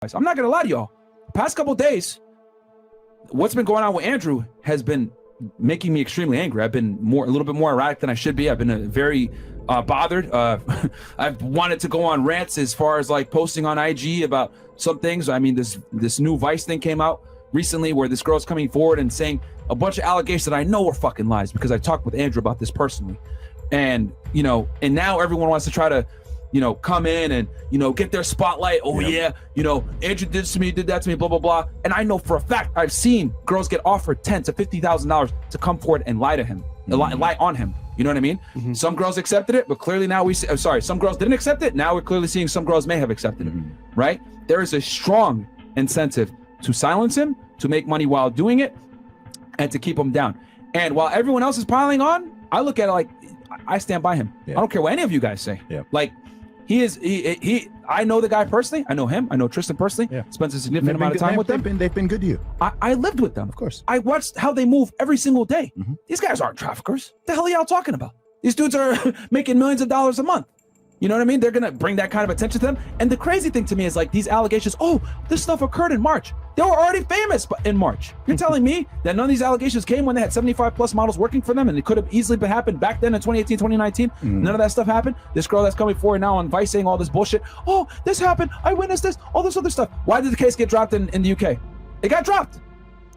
guys. I'm not gonna lie to y'all. Past couple days, what's been going on with Andrew has been making me extremely angry. I've been a little bit more erratic than I should be. I've been very bothered. I've wanted to go on rants as far as like posting on IG about some things. I mean, this new Vice thing came out recently where this girl's coming forward and saying a bunch of allegations that I know are fucking lies because I talked with Andrew about this personally. And, you know, and now everyone wants to try to, you know, come in and, you know, get their spotlight. Oh, yeah, you know, Andrew did this to me, did that to me, blah, blah, blah. And I know for a fact, I've seen girls get offered $10,000 to $50,000 to come forward and lie to him, lie on him. You know what I mean? Some girls accepted it, but clearly now some girls didn't accept it. Now we're clearly seeing some girls may have accepted it, right? There is a strong incentive to silence him, to make money while doing it, and to keep him down. And while everyone else is piling on, I look at it like, I stand by him. I don't care what any of you guys say. Like, I know the guy personally. I know him. I know Tristan personally. Spends a significant amount of time with them. They've been good to you. I lived with them. Of course. I watched how they move every single day. These guys aren't traffickers. What the hell are y'all talking about? These dudes are making millions of dollars a month. You know what I mean? They're gonna bring that kind of attention to them. And the crazy thing to me is like these allegations, oh, this stuff occurred in March. They were already famous in March. You're telling me that none of these allegations came when they had 75 plus models working for them and it could have easily happened back then in 2018, 2019? None of that stuff happened? This girl that's coming forward now on Vice saying all this bullshit. Oh, this happened. I witnessed this, all this other stuff. Why did the case get dropped in the UK? It got dropped,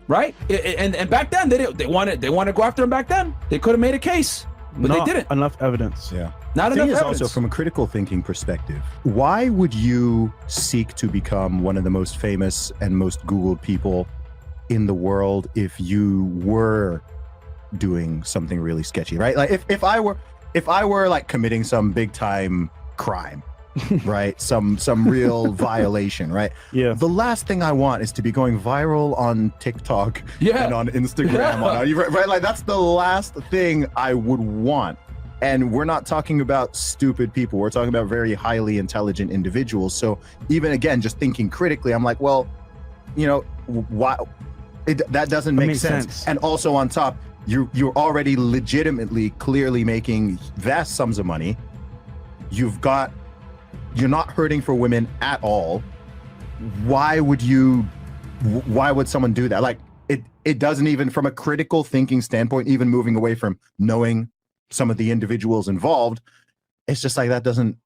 right? And back then, they wanted to go after him back then. They could have made a case, but they didn't. Enough evidence. Not enough evidence. Also, from a critical thinking perspective, why would you seek to become one of the most famous and most Googled people in the world if you were doing something really sketchy, right? Like if I were like committing some big time crime, right? Some real violation, right? The last thing I want is to be going viral on TikTok and on Instagram, right? Like that's the last thing I would want. And we're not talking about stupid people. We're talking about very highly intelligent individuals. So even again, just thinking critically, I'm like, well, you know, why? That doesn't make sense. And also on top, you're already legitimately, clearly making vast sums of money. You're not hurting for women at all. Why would someone do that? Like it doesn't even, from a critical thinking standpoint, even moving away from knowing some of the individuals involved, it's just like that doesn't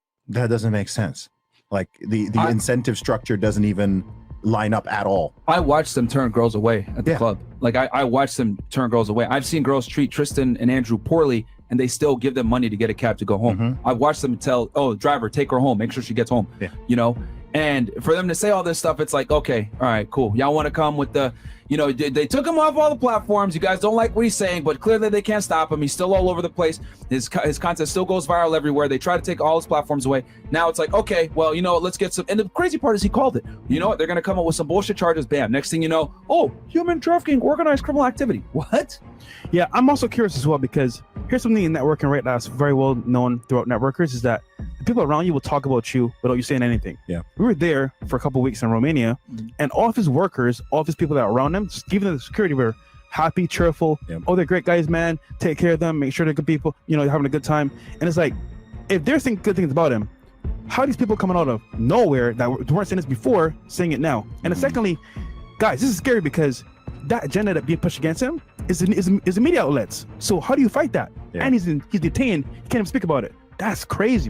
make sense. Like the incentive structure doesn't even line up at all. I watched them turn girls away at the club. Like I watched them turn girls away. I've seen girls treat Tristan and Andrew poorly and they still give them money to get a cab to go home. I've watched them tell, oh, driver, take her home, make sure she gets home. You know, and for them to say all this stuff, it's like, okay, all right, cool. Y'all want to come with the, you know, they took him off all the platforms. You guys don't like what he's saying, but clearly they can't stop him. He's still all over the place. His content still goes viral everywhere. They try to take all his platforms away. Now it's like, okay, well, you know what, let's get some. And the crazy part is he called it. You know what? They're going to come up with some bullshit charges. Bam. Next thing you know, oh, human trafficking, organized criminal activity. What? Yeah, I'm also curious as well because here's something in networking right now that's very well known throughout networkers is that the people around you will talk about you without you saying anything. We were there for a couple of weeks in Romania and all of his workers, all of his people that are around him, even the security were happy, cheerful. Oh, they're great guys, man. Take care of them. Make sure they're good people. You know, they're having a good time. And it's like, if they're saying good things about him, how are these people coming out of nowhere that weren't saying this before saying it now? And then secondly, guys, this is scary because that agenda that being pushed against him is the media outlets. So how do you fight that? And he's detained. He can't even speak about it. That's crazy.